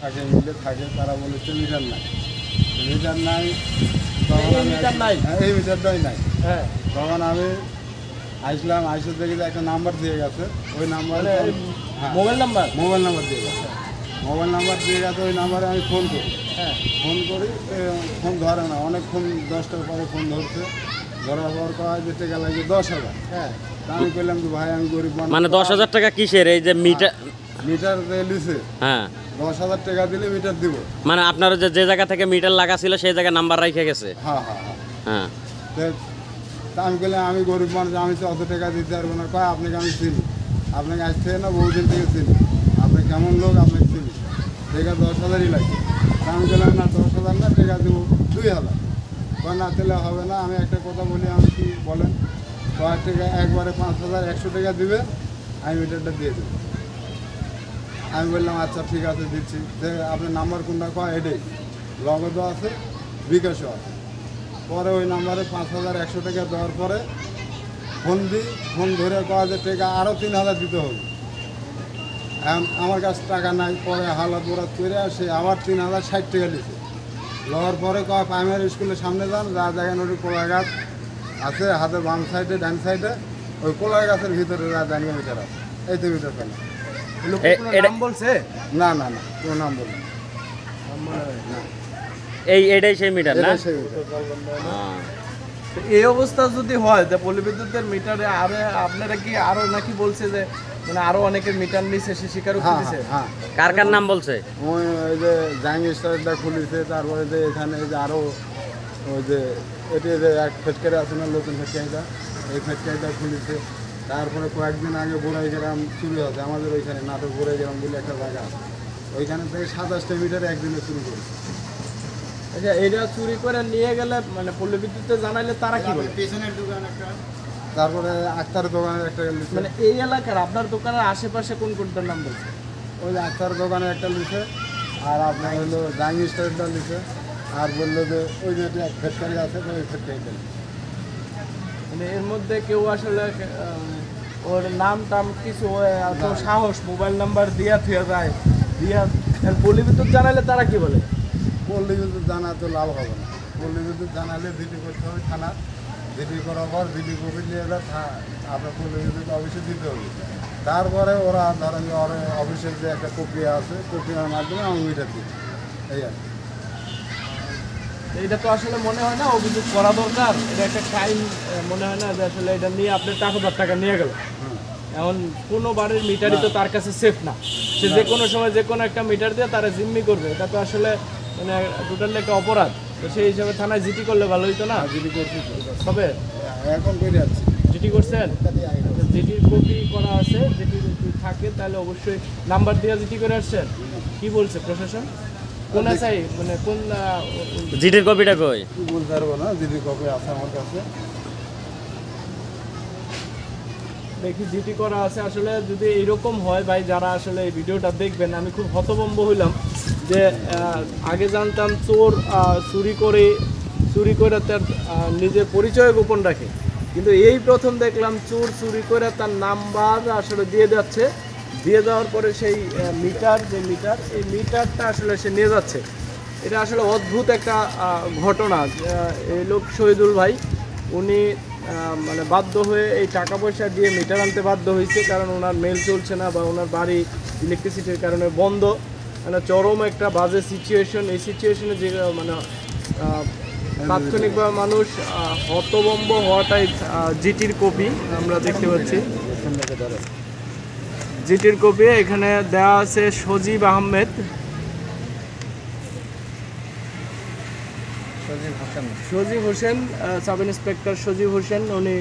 থাকে মিলে থাকে, তারা বলেছে মিটার নাই, মিটার নাই। তখন এই মিটারটাই নাই। হ্যাঁ, তখন আমি আসলাম, আইসে দেখি যে একটা নাম্বার দিয়ে গেছে, ওই নাম্বারে মোবাইল নাম্বার। মোবাইল নাম্বার দিয়ে গেছে, মোবাইল নাম্বার দিয়ে গেছে। ওই নাম্বারে আমি ফোন করি, হ্যাঁ, ফোন করি, ফোন ধরে না, অনেকক্ষণ 10টার পরে ফোন ধরছে, ধরার পর কয় যে টাকা লাগে 10,000। হ্যাঁ, তা আমি বললাম যে ভাই আমি গরিব মানুষ। মানে 10,000 টাকা কিসের? এই যে মিটার মিটার লিছে, হ্যাঁ, 10,000 টাকা দিলে মিটার দিব। মানে আপনার যে জায়গা থেকে মিটার লাগা ছিল সেই জায়গায় নাম্বার রেখে গেছে। হ্যাঁ হ্যাঁ হ্যাঁ। হ্যাঁ, তা আমি বললাম আমি গরিব মানুষ, আমি তো অত টাকা দিতে পারবো না। কয় আপনাকে আমি চিনি, আপনাকে আজ থেকে না বহুদিন থেকে চিনি, আপনি কেমন লোক আপনাকে চিনি, টাকা 10,000ই লাগবে। তা আমি বললাম না 10,000 না, টাকা দেবো 2,000। কয় না তাহলে হবে না, আমি একটা কথা বলি, আমি কি বলেন, কয় টাকা একবারে 5,000 100 টাকা দিবে, আমি মিটারটা দিয়ে দেবো। আমি বললাম আচ্ছা ঠিক আছে দিচ্ছি। আপনার নাম্বার কোনটা? কয় এটাই, লগদও আছে, বিকাশও আছে। পরে ওই নাম্বারে 5,100 টাকা দেওয়ার পরে ফোন দিই, ফোন ধরে কয় যে টাকা আরও 3,000 দিতে হবে। এখন আমার কাছে টাকা নাই, পরে হালাত বোরাত করে সে আবার 3,060 টাকা দিচ্ছে। লওয়ার পরে কয় প্রাইমারি স্কুলের সামনে যান, যা দেখেন ওই কলা গাছ আছে, হাতের বাম সাইডে ডান সাইডে, ওই কলা গাছের ভিতরে যা জানিয়ে মিটার আছে, এই তো মিটার পেলাম। নাম বলছে? না না না, কোনো নাম বলুন না, এটাই সেই মিটার না? এটাই সেই মিটার। হ্যাঁ। তো এই অবস্থা যদি হয় যে পল্লী বিদ্যুতের মিটারে আরো আপনারা কি আরো নাকি বলছে যে মানে আরো অনেকের মিটার নিছে, সে স্বীকারোক্তি হ্যাঁ দিছে? হ্যাঁ। কার কার নাম বলছে? ওই যে জাহাঙ্গীর স্টারটা খুলেছে, তারপরে যে এখানে যে আরও ওই যে এটি যে এক ফেটকারি আছে না, নতুন ফেটকারিটা, এই ফেটকারিটা খুলেছে। তারপরে কয়েকদিন আগে বোরাই গ্রাম চুরি হচ্ছে, আমাদের ওইখানে নাটক বোরাই গ্রাম বলে একটা জায়গা আছে, ওইখানে থেকে 27টা মিটার একদিনে চুরি করেছে। আচ্ছা, এটা চুরি করে নিয়ে গেলে মানে পল্লী বিদ্যুতে জানাইলে তারা কি বলে? তারপরে আক্তার দোকানের একটা লিখে, মানে এই এলাকার আপনার দোকানের আশেপাশে কোন কোনটার নাম বলছে? ওই যে আক্তার দোকানে একটা লিখে, আর আপনার হলো জাহাঙ্গীর স্টারটা লিখে, আর বললো যে ওই যে এক ফেটকারি আছে, ওই ফেটকারিটা লিখে। মানে এর মধ্যে কেউ আসলে ওর নাম টাম কিছু এত সাহস মোবাইল নাম্বার দিয়া থুয়ে যায়, দিয়া পল্লী বিদ্যুৎ জানাইলে তারা কি বলে? পল্লী বিদ্যুৎ জানা তো লাভ হবে না, পল্লী বিদ্যুৎ জানালে জিডি করতে হবে থানা, জিডি করার পর জিডি কপি নিয়ে আপনার পল্লী বিদ্যুৎ অফিসে দিতে হবে। তারপরে ওরা ধরেন যে ওর অফিসের যে একটা প্রক্রিয়া আছে, প্রক্রিয়ার মাধ্যমে আমি মিটার দিই, এই আর কি। এটা তো আসলে মনে হয় না অভিযোগ করা দরকার, এটা একটা ক্রাইম মনে হয় না যে আসলে এটা নিয়ে আপনি টাকা নিয়ে গেল। এখন কোনো বাড়ির মিটারই তো তার কাছে সেফ না, সে যে কোনো সময় যে কোনো একটা মিটার দিয়ে তারা জিম্মি করবে, এটা তো আসলে মানে টোটালি একটা অপরাধ। তো সেই হিসাবে থানায় জিটি করলে ভালো হইতো না? জিডি করছি তবে এখন করে যাচ্ছি, জিটি করছেন, জিটির কপি করা আছে, জিটি যদি থাকে তাহলে অবশ্যই নাম্বার দিয়ে জিটি করে আসছেন। কি বলছে প্রশাসন? কোন আসাই মানে কোন জিটির কপিটা কই? কি বলতে পারবো না, জিডি কপি আছে আমার কাছে। দেখি জিটি করা আছে। আসলে যদি এরকম হয় ভাই, যারা আসলে এই ভিডিওটা দেখবেন, আমি খুব হতভম্ব হইলাম যে আগে জানতাম চোর চুরি করে তার নিজের পরিচয় গোপন রাখে, কিন্তু এই প্রথম দেখলাম চোর চুরি করে তার নাম্বার আসলে দিয়ে যাচ্ছে, দিয়ে যাওয়ার পরে সেই এই মিটারটা আসলে সে নিয়ে যাচ্ছে। এটা আসলে অদ্ভুত একটা ঘটনা। এই লোক শহীদুল ভাই, উনি মানে বাধ্য হয়ে এই টাকা পয়সা দিয়ে মিটার আনতে বাধ্য হয়েছে, কারণ ওনার মেল চলছে না বা ওনার বাড়ি ইলেকট্রিসিটির কারণে বন্ধ, মানে চরম একটা বাজে সিচুয়েশন। এই সিচুয়েশনে যে মানে তাৎক্ষণিকভাবে মানুষ হতভম্ব হওয়াটাই। জিটির কপি আমরা দেখতে পাচ্ছি, জিটির কপি এখানে দেওয়া আছে সজীব আহমেদ, সজীব হোসেন, সাব ইন্সপেক্টর সজীব হোসেন। উনি